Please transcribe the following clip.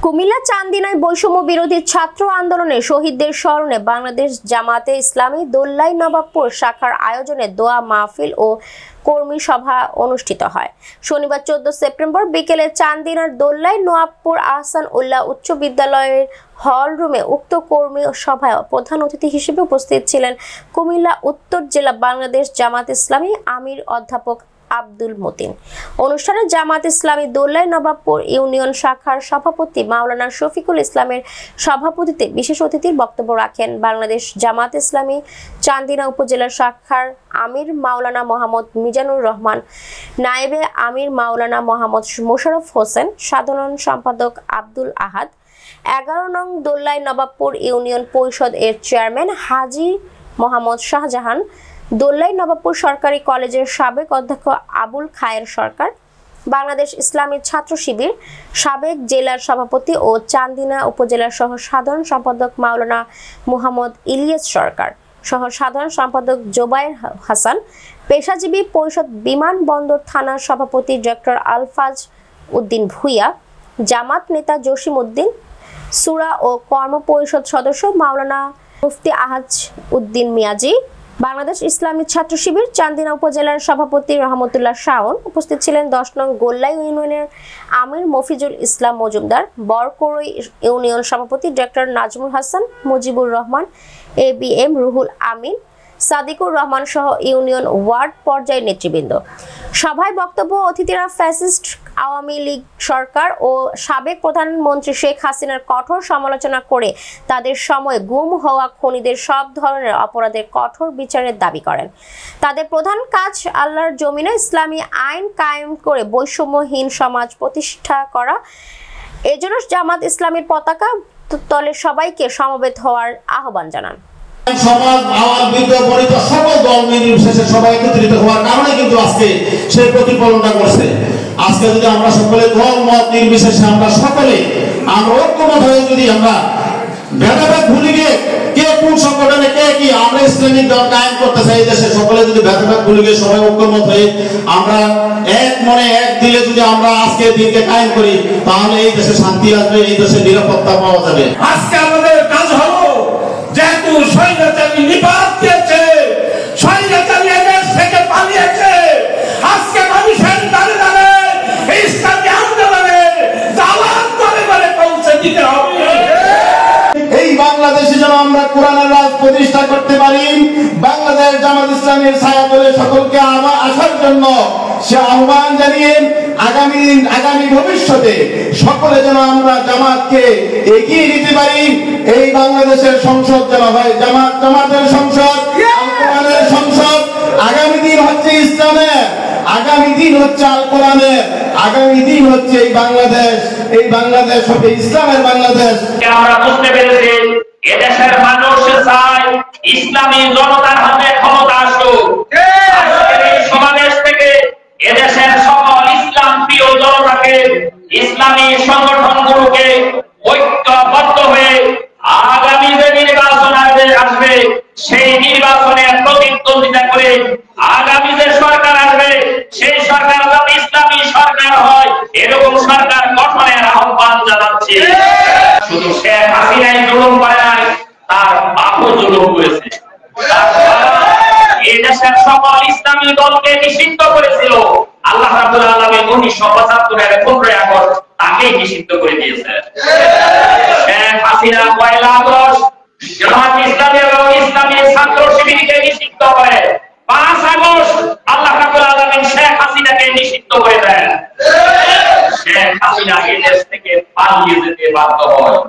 কুমিল্লা চান্দিনায় বৈষম্য বিরোধী ছাত্র আন্দোলনে শহীদদের স্মরণে বাংলাদেশ জামাতে ইসলামী দোল্লাই নবাবপুর শাখার আয়োজনে দোয়া মাহফিল ও কর্মী সভা অনুষ্ঠিত হয়। শনিবার 14 সেপ্টেম্বর বিকেলে চান্দিনার দোল্লাই নবাবপুর আহসান উল্লাহ উচ্চ বিদ্যালয়ের হল রুমে উক্ত কর্মী সভায় প্রধান অতিথি হিসেবে উপস্থিত ছিলেন কুমিল্লা উত্তর জেলা বাংলাদেশ জামাত ইসলামী আমির অধ্যাপক আব্দুল মতিন। অনুষ্ঠানে জামাত ইসলামী দোল্লাই নবাবপুর ইউনিয়ন শাখার সভাপতি মাওলানা শফিকুল ইসলামের সভাপতিত্বে বিশেষ অতিথির বক্তব্য রাখেন বাংলাদেশ জামাত ইসলামী চান্দিনা উপজেলা শাখার আমির মাওলানা মোহাম্মদ মিজানুর রহমান, নায়েবে আমির মাওলানা মোহাম্মদ মোশাররফ হোসেন, সাধারণ সম্পাদক আব্দুল আহাদ, 11 নং দোল্লাই নবাবপুর ইউনিয়ন পরিষদ এর চেয়ারম্যান হাজী মোহাম্মদ শাহজাহান, দোল্লাই নবাবপুর সরকারি কলেজের সাবেক অধ্যক্ষ আবুল খায়ের সরকার, বাংলাদেশ ইসলামী ছাত্র শিবির সাবেক জেলার সভাপতি ও চান্দিনা উপজেলার সহ সাধারণ সম্পাদক মাওলানা মুহাম্মদ ইলিয়াস সরকার সহ সাধারণ সম্পাদক জোবায়ের হাসান, পেশাজীবী পরিষদ বিমানবন্দর থানার সভাপতি ডক্টর আলফাজ উদ্দিন ভুইয়া, জামাত নেতা জসিম উদ্দিন, সূরা ও কর্ম পরিষদ সদস্য মাওলানা মুফতি আহাজ উদ্দিন মিয়াজি, বাংলাদেশ ইসলামী ছাত্র শিবির চান্দিনা উপজেলার সভাপতি রহমতুল্লাহ শাওন। উপস্থিত ছিলেন 10 নং গোল্লাই ইউনিয়নের আমির মফিজুল ইসলাম মজুমদার, বরকরই ইউনিয়ন সভাপতি ডক্টর নাজমুল হাসান, মুজিবুর রহমান, ABM রুহুল আমিন, সাদিকুর রহমান সহ ইউনিয়ন ওয়ার্ড পর্যায়ের নেতৃবৃন্দ। সভায় বক্তব্য অতিথিরা ফ্যাসিস্ট আওয়ামী লীগ সরকার ও সাবেক প্রধানমন্ত্রী শেখ হাসিনার কঠোর সমালোচনা করে তাদের সময় গুম হওয়া খুনিদের সব ধরনের অপরাধের কঠোর বিচারের দাবি করেন। তাদের প্রধান কাজ আল্লাহর জমিনে ইসলামী আইন কায়েম করে বৈষম্যহীন সমাজ প্রতিষ্ঠা করা। এজন্য জামাত ইসলামীর পতাকা তলে সবাইকে সমবেত হওয়ার আহ্বান জানান। সমাজ আওয়াল বিদ্যা পরিত সকল দল নির্বিশেষে সবাই একত্রিত হওয়ার কারণে কিন্তু আজকে সেই প্রতিফলনটা করছে। আজকে যদি আমরা সকলে দল মত নির্বিশেষে আমরা সকলে আমরা ঐক্যবদ্ধ হয়ে যদি আমরা ভেদাভেদ ভুলে গিয়ে কে কোন সংগঠনে কে কি আমরা ইসলামিক দল কায়েম করতে চাই দেশে সকলে যদি ভেদাভেদ ভুলে গিয়ে সবাই ঐক্যবদ্ধ হয়ে আমরা এক মনে এক দিলে যদি আমরা আজকে দিনকে কায়েম করি তাহলে এই দেশে শান্তি আসবে, এই দেশে নিরাপত্তা পাওয়া যাবে। আজকে আমাদের কাজ হলো যেহেতু স্বৈরাচারী নিপাত দিয়েছে, স্বৈরাচারী দেশ থেকে পালিয়েছে, আজকে মানুষের দাঁড়ে দাঁড়ে ইসলামী আন্দোলনে দাওয়াত করে করে পৌঁছে দিতে হবে। এই বাংলাদেশে যেন আমরা কোরআনের রাজ প্রতিষ্ঠা করতে পারি, বাংলাদেশ জামাত ইসলামের ছায়াতলে সকলকে আসার জন্য সে আহ্বান জানিয়ে আগামী ভবিষ্যতে সকলে যেন আমরা জামাতকে এগিয়ে নিতে পারি। এই বাংলাদেশের সংসদ যেন হয় জামাতের সংসদ, কোরআনের সংসদ। আগামী দিন হচ্ছে ইসলামের, আগামী দিন হচ্ছে আল কোরআনের, আগামী দিন হচ্ছে এই বাংলাদেশ হবে ইসলামের বাংলাদেশ। আমরা বুঝতে পেরেছি এদেশের মানুষ চায় ইসলামী জনতার হাতে ক্ষমতা আসুক। এই সমাবেশ থেকে এদেশের সকল ইসলাম প্রিয় জনতাকে, ইসলামী সংগঠনগুলোকে ঐক্যবদ্ধ হয়ে আগামী যে নির্বাচন আসবে সেই নির্বাচনে প্রতিদ্বন্দ্বিতা করে আগামী যে সরকার আসবে সেই সরকার যাতে ইসলামী সরকার হয় এরকম সরকার গঠনের আহ্বান জানাচ্ছি। শুধু শেখ হাসিনাই জুলুম করে নাই, তার বাপও জুলুম করেছে। এই দেশের সকল ইসলামী দলকে নিষিদ্ধ করেছিল আল্লাহ রাব্বুল আলামিন 1975 এর 15 আগস্ট তাকে নিষিদ্ধ করে দিয়েছে। শেখ হাসিনা 1 আগস্ট জামাত ইসলামী এবং ইসলামী ছাত্র শিবিরকে নিষিদ্ধ করে, 5 আগস্ট আল্লাহ রাব্বুল আলামিন শেখ হাসিনাকে নিষিদ্ধ করে দেন। শেখ হাসিনা এই দেশ থেকে পালিয়ে যেতে বাধ্য হয়।